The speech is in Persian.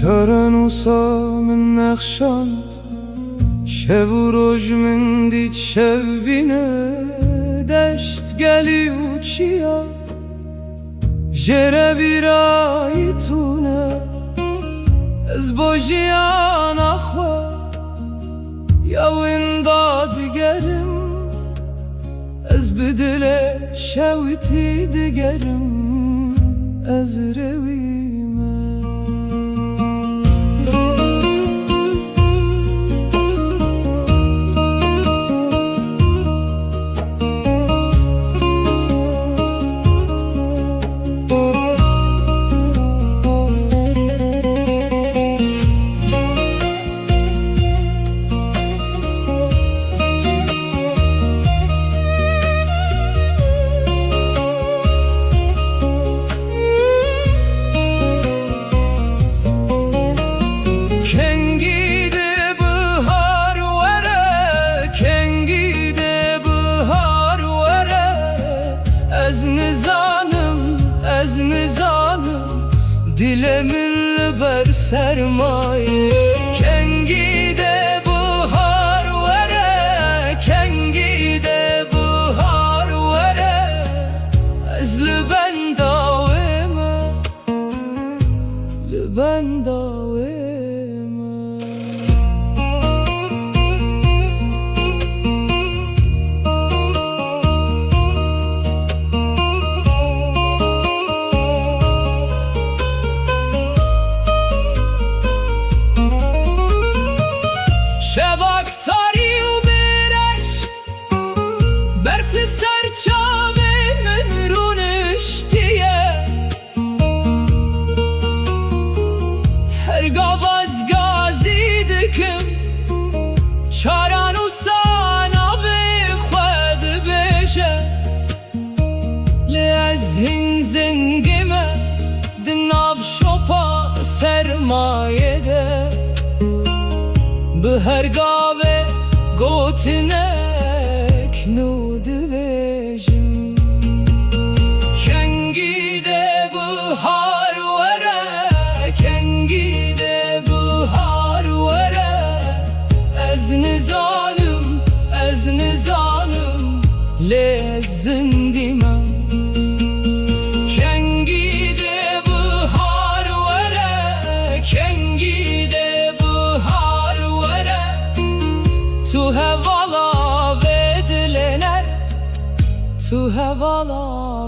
چارنوسا من نخشان شب و روز من دید شب بینه دشت گلی و چیا جره بیرایی تونه از باجیان اخوا یا ویندا دیگرم از بدل شویتی دیگرم از روی از nizanım dilemin ber sermaye kengide bahar vere kengide bahar vere az lüben daveme lüben daveme شباکتاری و برش برفل سرچاوه من رونشتیه هر گاواز گازی دکم چاران و سانا به خود بشه لی از هین زنگمه دناف شوپا سرمایه ده به هر گاوه گوتنک نود بیجم کنگیده بهار وره کنگیده بهار وره از نزانم لی زندیمم کنگیده بهار وره کنگیده تو هوالا ودلنر تو هوالا